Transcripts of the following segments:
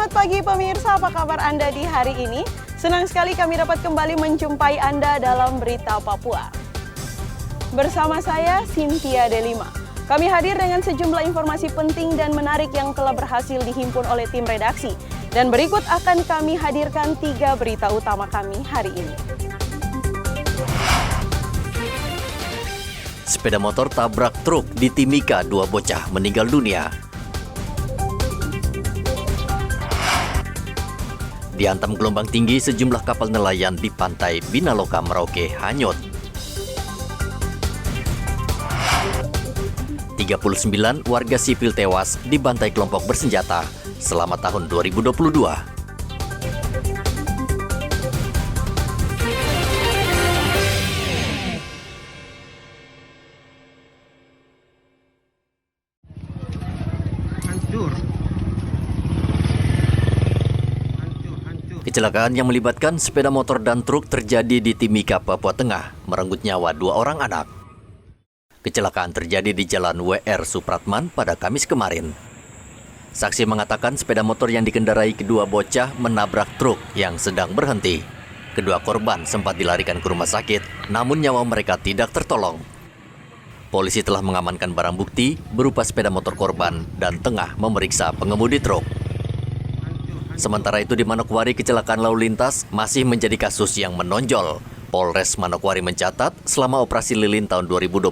Selamat pagi pemirsa, apa kabar Anda di hari ini? Senang sekali kami dapat kembali menjumpai Anda dalam Berita Papua. Bersama saya, Cynthia Delima. Kami hadir dengan sejumlah informasi penting dan menarik yang telah berhasil dihimpun oleh tim redaksi. Dan berikut akan kami hadirkan 3 berita utama kami hari ini. Sepeda motor tabrak truk di Timika, 2 bocah meninggal dunia. Dihantam gelombang tinggi, sejumlah kapal nelayan di pantai Binaloka, Merauke hanyut. 39 warga sipil tewas dibantai kelompok bersenjata selama tahun 2022. Kecelakaan yang melibatkan sepeda motor dan truk terjadi di Timika, Papua Tengah, merenggut nyawa 2 orang anak. Kecelakaan terjadi di Jalan WR Supratman pada Kamis kemarin. Saksi mengatakan sepeda motor yang dikendarai kedua bocah menabrak truk yang sedang berhenti. Kedua korban sempat dilarikan ke rumah sakit, namun nyawa mereka tidak tertolong. Polisi telah mengamankan barang bukti berupa sepeda motor korban dan tengah memeriksa pengemudi truk. Sementara itu di Manokwari, kecelakaan lalu lintas masih menjadi kasus yang menonjol. Polres Manokwari mencatat selama operasi lilin tahun 2022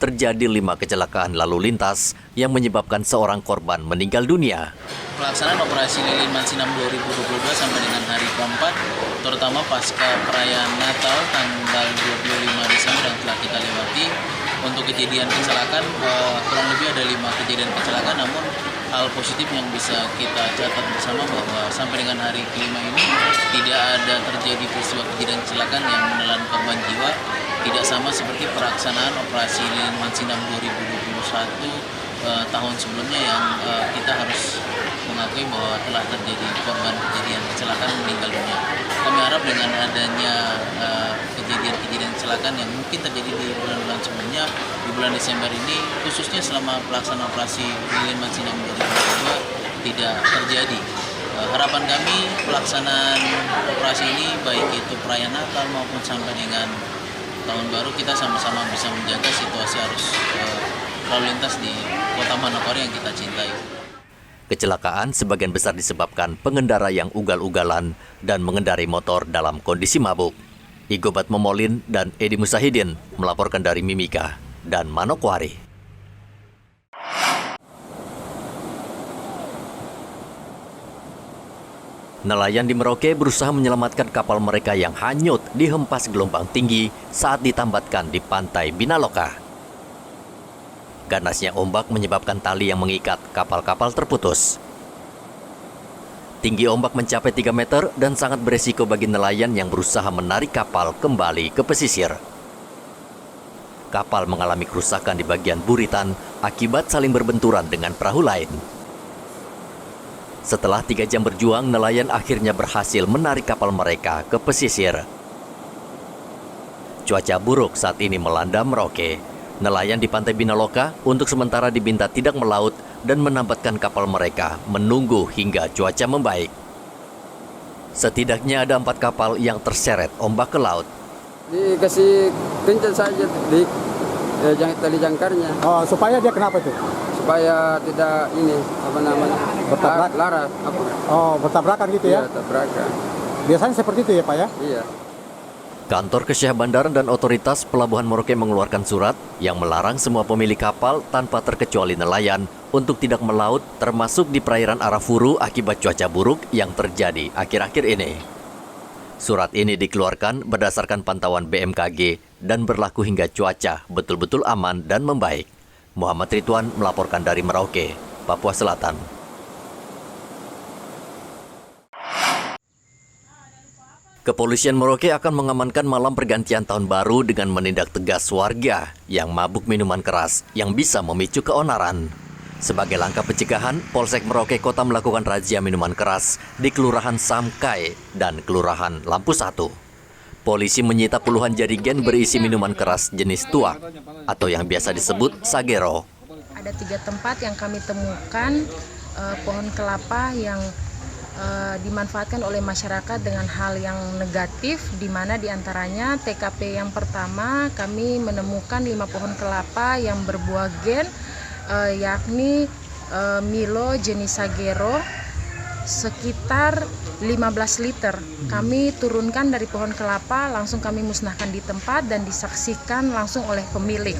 terjadi 5 kecelakaan lalu lintas yang menyebabkan seorang korban meninggal dunia. Pelaksanaan operasi lilin Mansinam 2022 sampai dengan hari keempat, terutama pasca perayaan Natal tanggal 25 Desember yang telah kita lewati. Untuk kejadian kecelakaan, kurang lebih ada 5 kejadian kecelakaan, namun hal positif yang bisa kita catat bersama bahwa sampai dengan hari kelima ini tidak ada terjadi peristiwa kejadian kecelakaan yang menelan korban jiwa. Tidak sama seperti pelaksanaan operasi lilin Mansinam 2021 tahun sebelumnya yang kita harus mengakui bahwa telah terjadi korban kejadian kecelakaan meninggal dunia. Kami harap dengan adanya kejadian kecelakaan yang mungkin terjadi di bulan-bulan sebelumnya, di bulan Desember ini, khususnya selama pelaksanaan operasi lilin Mansinam 2022 tidak terjadi. Harapan kami pelaksanaan operasi ini, baik itu perayaan Natal maupun sampai dengan tahun baru, kita sama-sama bisa menjaga situasi arus lalu lintas di kota Manokwari yang kita cintai. Kecelakaan sebagian besar disebabkan pengendara yang ugal-ugalan dan mengendarai motor dalam kondisi mabuk. Igobat Momolin dan Edi Musahidin melaporkan dari Mimika dan Manokwari. Nelayan di Merauke berusaha menyelamatkan kapal mereka yang hanyut dihempas gelombang tinggi saat ditambatkan di pantai Binaloka. Ganasnya ombak menyebabkan tali yang mengikat kapal-kapal terputus. Tinggi ombak mencapai 3 meter dan sangat beresiko bagi nelayan yang berusaha menarik kapal kembali ke pesisir. Kapal mengalami kerusakan di bagian buritan akibat saling berbenturan dengan perahu lain. Setelah 3 jam berjuang, nelayan akhirnya berhasil menarik kapal mereka ke pesisir. Cuaca buruk saat ini melanda Merauke. Nelayan di pantai Binaloka untuk sementara diminta tidak melaut dan menambatkan kapal mereka menunggu hingga cuaca membaik. Setidaknya ada 4 kapal yang terseret ombak ke laut. Dikasih kencang saja di tali jangkarnya. Oh, supaya dia kenapa itu? Supaya tidak bertabrak. Larat. Oh, bertabrakan gitu ya? Iya, tabrakan. Biasanya seperti itu ya, Pak ya? Iya. Kantor Kesyah Bandaran dan Otoritas Pelabuhan Merauke mengeluarkan surat yang melarang semua pemilik kapal tanpa terkecuali nelayan untuk tidak melaut, termasuk di perairan Arafuru akibat cuaca buruk yang terjadi akhir-akhir ini. Surat ini dikeluarkan berdasarkan pantauan BMKG dan berlaku hingga cuaca betul-betul aman dan membaik. Muhammad Ridwan melaporkan dari Merauke, Papua Selatan. Kepolisian Merauke akan mengamankan malam pergantian tahun baru dengan menindak tegas warga yang mabuk minuman keras yang bisa memicu keonaran. Sebagai langkah pencegahan, Polsek Merauke Kota melakukan razia minuman keras di Kelurahan Samkai dan Kelurahan Lampu 1. Polisi menyita puluhan jerigen berisi minuman keras jenis tuak atau yang biasa disebut sagero. Ada 3 tempat yang kami temukan pohon kelapa yang dimanfaatkan oleh masyarakat dengan hal yang negatif, di mana diantaranya TKP yang pertama kami menemukan 5 pohon kelapa yang berbuah gen, yakni Milo jenis Sagero sekitar 15 liter. Kami turunkan dari pohon kelapa, langsung kami musnahkan di tempat dan disaksikan langsung oleh pemilik.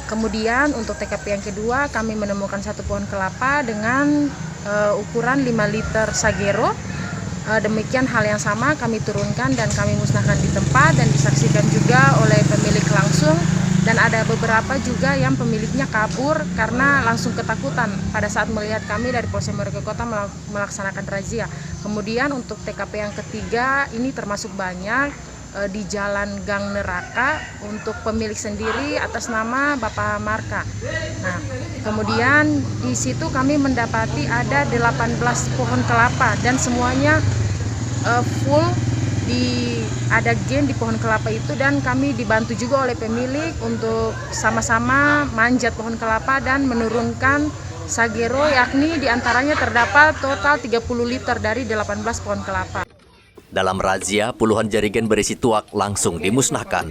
Kemudian untuk TKP yang kedua kami menemukan 1 pohon kelapa dengan ukuran 5 liter Sagero. Demikian hal yang sama kami turunkan dan kami musnahkan di tempat dan disaksikan juga oleh pemilik langsung, dan ada beberapa juga yang pemiliknya kabur karena langsung ketakutan pada saat melihat kami dari Polsek Merauke Kota melaksanakan razia. Kemudian untuk TKP yang ketiga ini termasuk banyak di Jalan Gang Neraka untuk pemilik sendiri atas nama Bapak Marka. Nah, kemudian di situ kami mendapati ada 18 pohon kelapa dan semuanya full ada gen di pohon kelapa itu, dan kami dibantu juga oleh pemilik untuk sama-sama manjat pohon kelapa dan menurunkan Sagero, yakni diantaranya terdapat total 30 liter dari 18 pohon kelapa. Dalam razia, puluhan jerigen berisi tuak langsung dimusnahkan.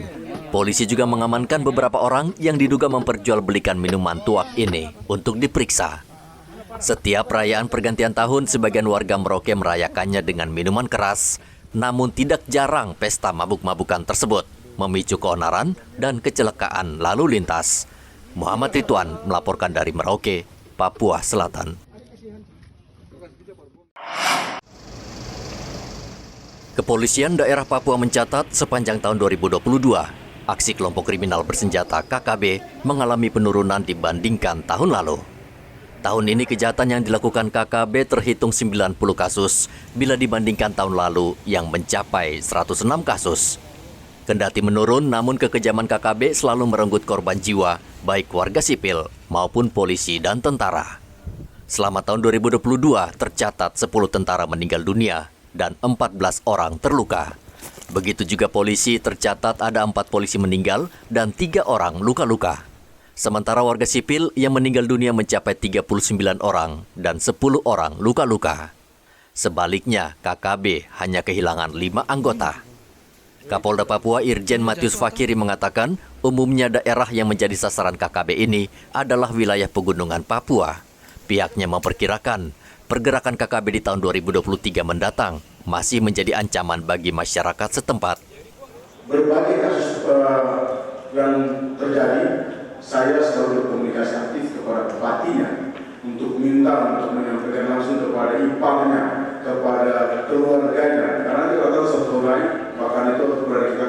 Polisi juga mengamankan beberapa orang yang diduga memperjualbelikan minuman tuak ini untuk diperiksa. Setiap perayaan pergantian tahun, sebagian warga Merauke merayakannya dengan minuman keras, namun tidak jarang pesta mabuk-mabukan tersebut memicu keonaran dan kecelakaan lalu lintas. Muhammad Ridwan melaporkan dari Merauke, Papua Selatan. Kepolisian daerah Papua mencatat sepanjang tahun 2022, aksi kelompok kriminal bersenjata KKB mengalami penurunan dibandingkan tahun lalu. Tahun ini kejahatan yang dilakukan KKB terhitung 90 kasus bila dibandingkan tahun lalu yang mencapai 106 kasus. Kendati menurun, namun kekejaman KKB selalu merenggut korban jiwa, baik warga sipil maupun polisi dan tentara. Selama tahun 2022 tercatat 10 tentara meninggal dunia dan 14 orang terluka. Begitu juga polisi, tercatat ada 4 polisi meninggal dan 3 orang luka-luka. Sementara warga sipil yang meninggal dunia mencapai 39 orang dan 10 orang luka-luka. Sebaliknya, KKB hanya kehilangan 5 anggota. Kapolda Papua Irjen Matius Fakiri mengatakan, umumnya daerah yang menjadi sasaran KKB ini adalah wilayah pegunungan Papua. Pihaknya memperkirakan pergerakan KKB di tahun 2023 mendatang masih menjadi ancaman bagi masyarakat setempat. Berbagai kasus yang terjadi, saya selalu berkomunikasi aktif kepada bupatinya untuk menyampaikan langsung kepada ipangnya, kepada keluarganya, karena itu adalah satu lain, bahkan itu kepada kita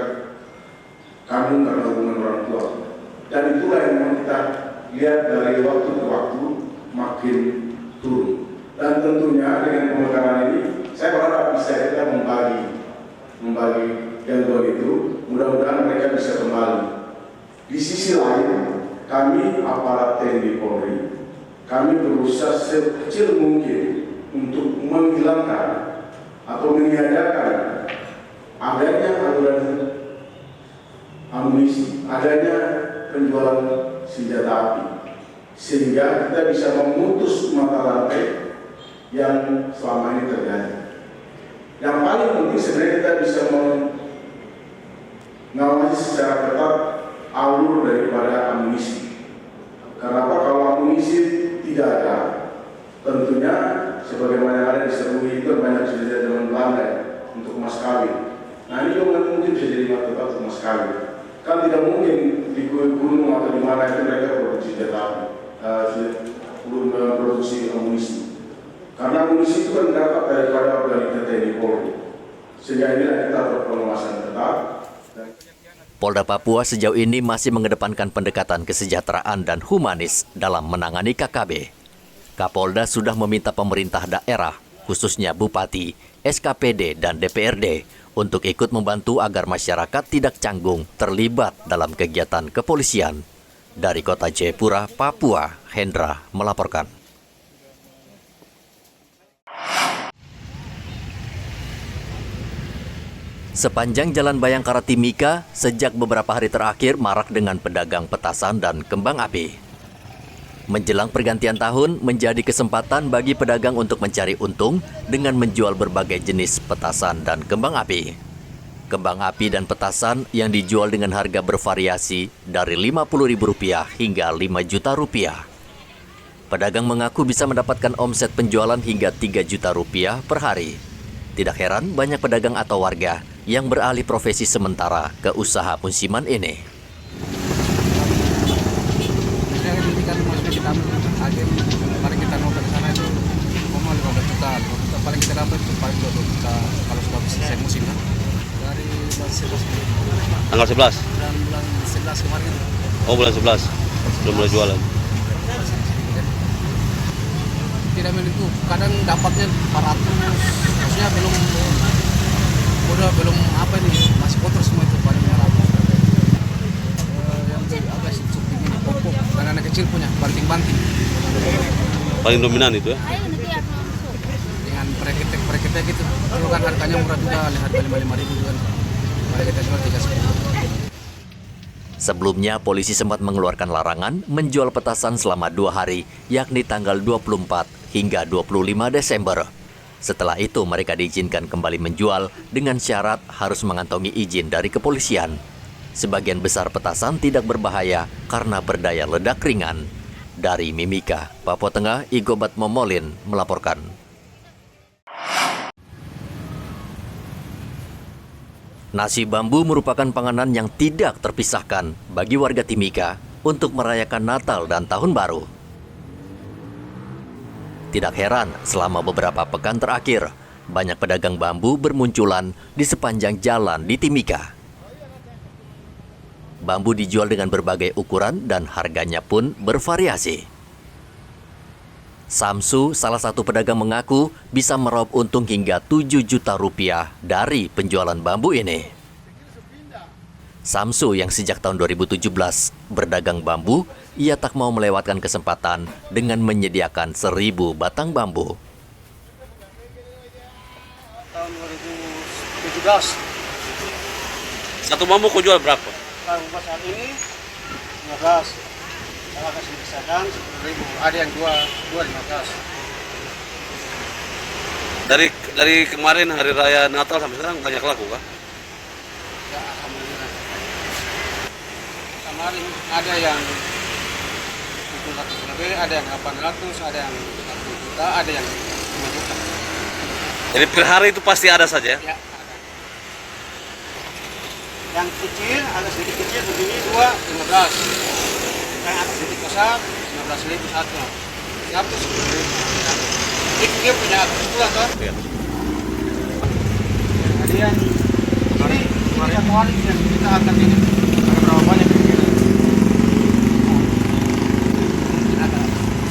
kamu karena hubungan orang tua. Dan itulah yang memang kita lihat dari waktu ke waktu makin turun. Dan tentunya dengan pemekaran ini, saya berharap bisa kita membagi gangguan itu, mudah-mudahan mereka bisa kembali. Di sisi lain, kami aparat TNI Polri, kami berusaha sekecil mungkin untuk menghilangkan atau meniadakan adanya aliran amunisi, adanya penjualan senjata api, sehingga kita bisa memutus mata rantai yang selama ini terjadi. Yang paling penting sebenarnya kita bisa mengawasi secara ketat alur daripada amunisi. Kenapa? Kalau amunisi tidak ada, tentunya sebagaimana yang ada di Serui itu banyak senjata zaman Belanda untuk mas kawin. Nah ini juga mungkin bisa jadi mata untuk mas kawin. Kan tidak mungkin di gunung atau di mana itu mereka produksi senjata api, produksi amunisi. Karena amunisi itu kan dapat daripada organik TNI Polri. Sehingga inilah kita berpengawasan ketat. Polda Papua sejauh ini masih mengedepankan pendekatan kesejahteraan dan humanis dalam menangani KKB. Kapolda sudah meminta pemerintah daerah, khususnya Bupati, SKPD, dan DPRD, untuk ikut membantu agar masyarakat tidak canggung terlibat dalam kegiatan kepolisian. Dari Kota Jayapura, Papua, Hendra melaporkan. Sepanjang Jalan Bayangkara Timika, sejak beberapa hari terakhir marak dengan pedagang petasan dan kembang api. Menjelang pergantian tahun menjadi kesempatan bagi pedagang untuk mencari untung dengan menjual berbagai jenis petasan dan kembang api. Kembang api dan petasan yang dijual dengan harga bervariasi dari Rp50.000 hingga Rp5 juta. Pedagang mengaku bisa mendapatkan omset penjualan hingga Rp3 juta per hari. Tidak heran banyak pedagang atau warga yang beralih profesi sementara ke usaha musiman ini. Paling kita mau ke sana itu ngomong 15 juta, paling kita dapat itu paling 20 juta kalau sudah selesai musim kan. Dari bulan 11 tanggal 11? bulan 11 kemarin. Oh, bulan 11 belum mulai jualan. Tidak menentu, kadang dapatnya 400, maksudnya belum apa ini, masih kotor semua itu paling 400. Yang agak subsidi ini pokok dan anak kecil punya banting-banting. Paling dominan itu ya? Dengan preketek gitu. Kalau kan harganya murah juga, harga 55.000 juga. Mari kita jual 310. Sebelumnya, polisi sempat mengeluarkan larangan menjual petasan selama 2 hari, yakni tanggal 24 hingga 25 Desember. Setelah itu, mereka diizinkan kembali menjual dengan syarat harus mengantongi izin dari kepolisian. Sebagian besar petasan tidak berbahaya karena berdaya ledak ringan. Dari Mimika, Papua Tengah, Igobat Momolin melaporkan. Nasi bambu merupakan panganan yang tidak terpisahkan bagi warga Timika untuk merayakan Natal dan Tahun Baru. Tidak heran, selama beberapa pekan terakhir, banyak pedagang bambu bermunculan di sepanjang jalan di Timika. Bambu dijual dengan berbagai ukuran dan harganya pun bervariasi. Samsu, salah satu pedagang, mengaku bisa meraup untung hingga Rp7 juta dari penjualan bambu ini. Samsu yang sejak tahun 2017 berdagang bambu, ia tak mau melewatkan kesempatan dengan menyediakan 1.000 batang bambu. Tahun 2017. Satu bambu kau jual berapa? Kalau saat ini 15. Kalau kasih dipisahkan 10.000. Ada yang 2.15. Dari kemarin hari raya Natal sampai sekarang banyak laku kah? Ya, alhamdulillah. Kemarin ada yang 700 lebih, ada yang 800, ada yang 1 juta, ada yang 5 juta. Jadi per hari itu pasti ada saja? Ya, ada. Yang kecil, agak sedikit kecil begini 2.15. Yang agak sedikit besar 15.000 satu. Siap tuh 10.000. Ini dia punya kebetulan kan? Iya. Ada yang ini satu hari yang kita akan ini ada berapa banyak kira-kira? Ada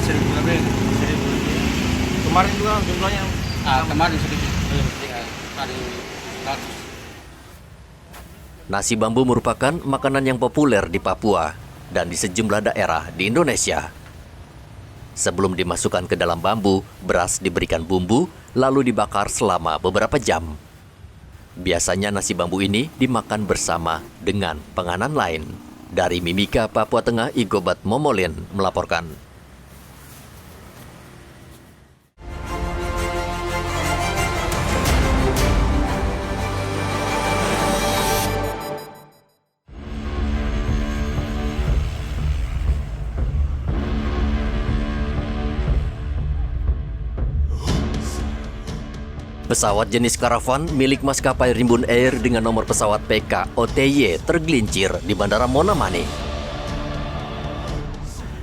1.000 lebih. Kemarin juga jumlahnya? Kemarin sedikit. Kali 100. Nasi bambu merupakan makanan yang populer di Papua dan di sejumlah daerah di Indonesia. Sebelum dimasukkan ke dalam bambu, beras diberikan bumbu, lalu dibakar selama beberapa jam. Biasanya nasi bambu ini dimakan bersama dengan penganan lain. Dari Mimika, Papua Tengah, Igobat Momolin melaporkan. Pesawat jenis karavan milik maskapai Rimbun Air dengan nomor pesawat PK-OTY tergelincir di Bandara Monamani.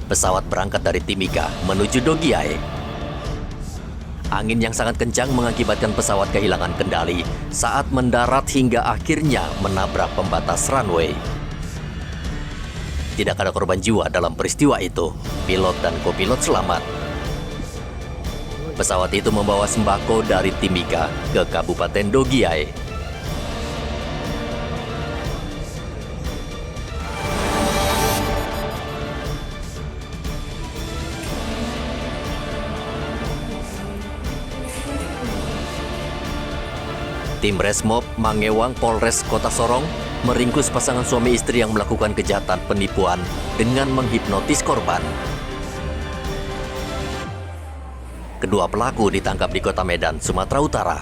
Pesawat berangkat dari Timika menuju Dogiai. Angin yang sangat kencang mengakibatkan pesawat kehilangan kendali saat mendarat hingga akhirnya menabrak pembatas runway. Tidak ada korban jiwa dalam peristiwa itu. Pilot dan kopilot selamat. Pesawat itu membawa sembako dari Timika ke Kabupaten Dogiai. Tim Resmob Mangewang Polres Kota Sorong meringkus pasangan suami istri yang melakukan kejahatan penipuan dengan menghipnotis korban. Kedua pelaku ditangkap di kota Medan, Sumatera Utara.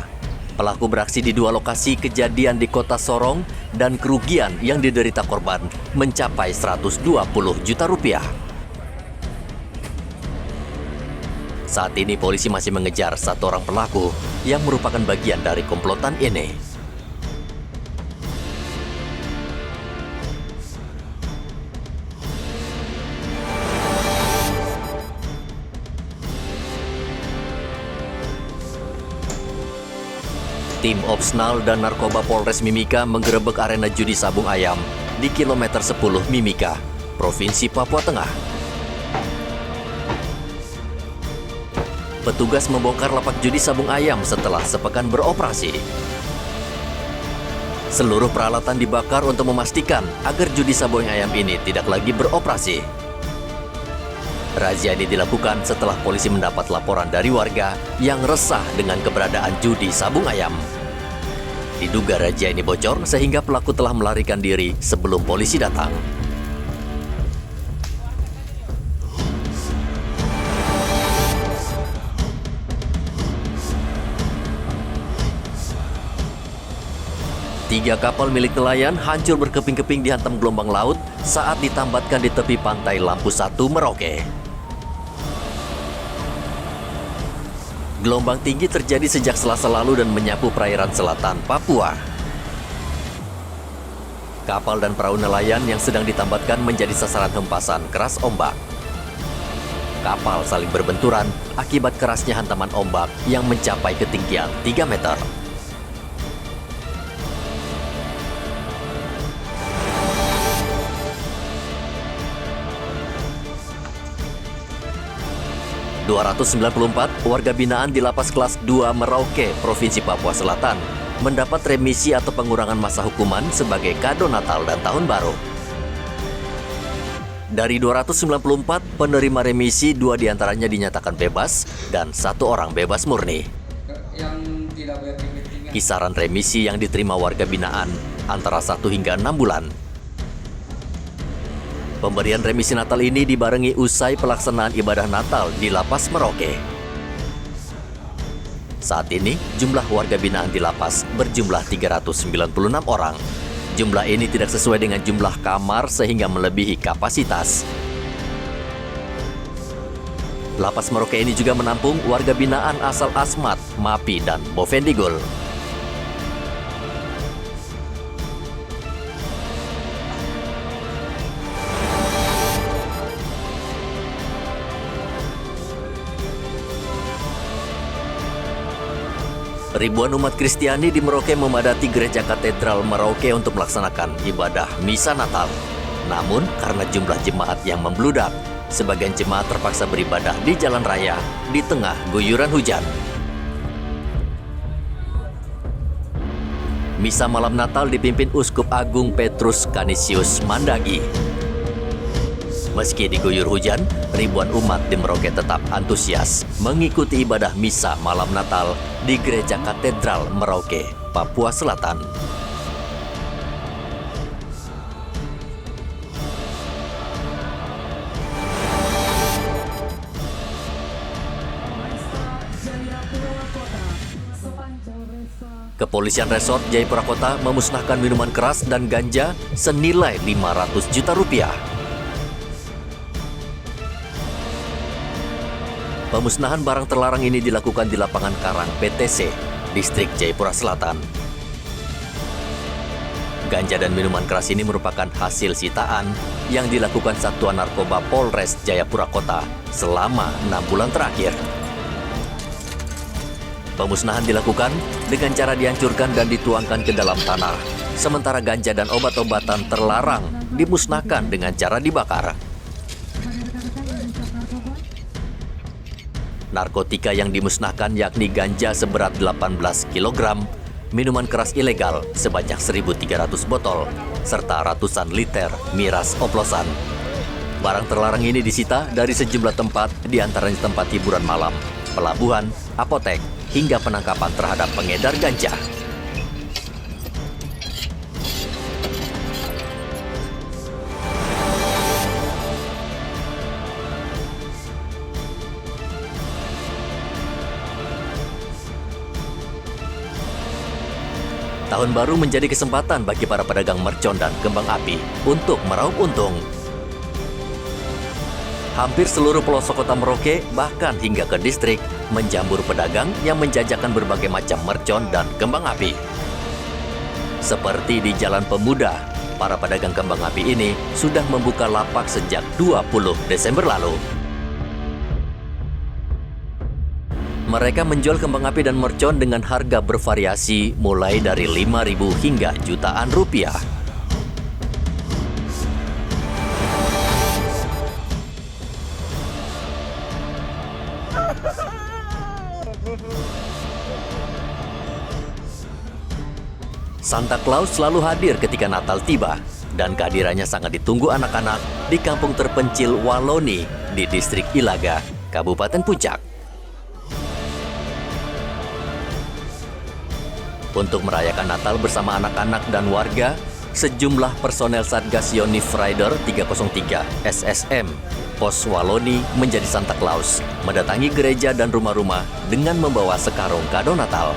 Pelaku beraksi di dua lokasi kejadian di kota Sorong dan kerugian yang diderita korban mencapai 120 juta rupiah. Saat ini polisi masih mengejar satu orang pelaku yang merupakan bagian dari komplotan ini. Tim Opsnal dan Narkoba Polres Mimika menggerebek arena judi sabung ayam di kilometer 10 Mimika, Provinsi Papua Tengah. Petugas membongkar lapak judi sabung ayam setelah sepekan beroperasi. Seluruh peralatan dibakar untuk memastikan agar judi sabung ayam ini tidak lagi beroperasi. Razia ini dilakukan setelah polisi mendapat laporan dari warga yang resah dengan keberadaan judi sabung ayam. Diduga razia ini bocor sehingga pelaku telah melarikan diri sebelum polisi datang. Tiga kapal milik nelayan hancur berkeping-keping dihantam gelombang laut saat ditambatkan di tepi pantai Lampu 1, Merauke. Gelombang tinggi terjadi sejak Selasa lalu dan menyapu perairan selatan Papua. Kapal dan perahu nelayan yang sedang ditambatkan menjadi sasaran hempasan keras ombak. Kapal saling berbenturan akibat kerasnya hantaman ombak yang mencapai ketinggian 3 meter. ...294 warga binaan di Lapas Kelas 2 Merauke, Provinsi Papua Selatan, mendapat remisi atau pengurangan masa hukuman sebagai kado Natal dan Tahun Baru. Dari 294 penerima remisi, 2 diantaranya dinyatakan bebas dan 1 orang bebas murni. Kisaran remisi yang diterima warga binaan antara 1 hingga 6 bulan. Pemberian remisi Natal ini dibarengi usai pelaksanaan ibadah Natal di Lapas Merauke. Saat ini, jumlah warga binaan di lapas berjumlah 396 orang. Jumlah ini tidak sesuai dengan jumlah kamar sehingga melebihi kapasitas. Lapas Merauke ini juga menampung warga binaan asal Asmat, Mapi, dan Bovendigul. Ribuan umat Kristiani di Merauke memadati Gereja Katedral Merauke untuk melaksanakan ibadah Misa Natal. Namun, karena jumlah jemaat yang membludak, sebagian jemaat terpaksa beribadah di jalan raya di tengah guyuran hujan. Misa malam Natal dipimpin Uskup Agung Petrus Canisius Mandagi. Meski diguyur hujan, ribuan umat di Merauke tetap antusias mengikuti ibadah misa malam Natal di Gereja Katedral Merauke, Papua Selatan. Kepolisian Resort Jayapura Kota memusnahkan minuman keras dan ganja senilai 500 juta rupiah. Pemusnahan barang terlarang ini dilakukan di lapangan Karang PTC, Distrik Jayapura Selatan. Ganja dan minuman keras ini merupakan hasil sitaan yang dilakukan Satuan Narkoba Polres Jayapura Kota selama 6 bulan terakhir. Pemusnahan dilakukan dengan cara dihancurkan dan dituangkan ke dalam tanah, sementara ganja dan obat-obatan terlarang dimusnahkan dengan cara dibakar. Narkotika yang dimusnahkan yakni ganja seberat 18 kg, minuman keras ilegal sebanyak 1.300 botol, serta ratusan liter miras oplosan. Barang terlarang ini disita dari sejumlah tempat, diantaranya tempat hiburan malam, pelabuhan, apotek, hingga penangkapan terhadap pengedar ganja. Tahun baru menjadi kesempatan bagi para pedagang mercon dan kembang api untuk meraup untung. Hampir seluruh pelosok kota Merauke, bahkan hingga ke distrik, menjambur pedagang yang menjajakan berbagai macam mercon dan kembang api. Seperti di Jalan Pemuda, para pedagang kembang api ini sudah membuka lapak sejak 20 Desember lalu. Mereka menjual kembang api dan mercon dengan harga bervariasi mulai dari 5.000 hingga jutaan rupiah. Santa Claus selalu hadir ketika Natal tiba, dan kehadirannya sangat ditunggu anak-anak di kampung terpencil Waloni di distrik Ilaga, Kabupaten Puncak. Untuk merayakan Natal bersama anak-anak dan warga, sejumlah personel Satgas Yonif Rider 303 SSM Pos Waloni menjadi Santa Claus, mendatangi gereja dan rumah-rumah dengan membawa sekarung kado Natal.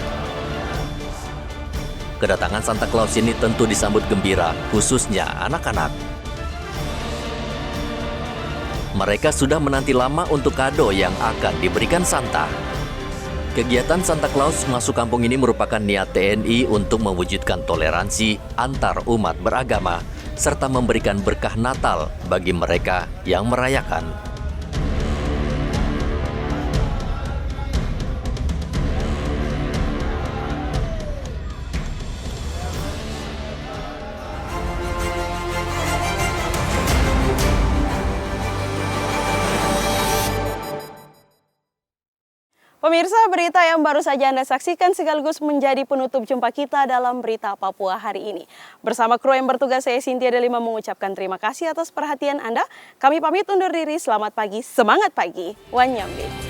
Kedatangan Santa Claus ini tentu disambut gembira, khususnya anak-anak. Mereka sudah menanti lama untuk kado yang akan diberikan Santa. Kegiatan Santa Claus masuk kampung ini merupakan niat TNI untuk mewujudkan toleransi antar umat beragama, serta memberikan berkah Natal bagi mereka yang merayakan. Pemirsa, berita yang baru saja Anda saksikan sekaligus menjadi penutup jumpa kita dalam Berita Papua hari ini. Bersama kru yang bertugas, saya Cynthia Delima mengucapkan terima kasih atas perhatian Anda. Kami pamit undur diri, selamat pagi, semangat pagi, Wanyambe.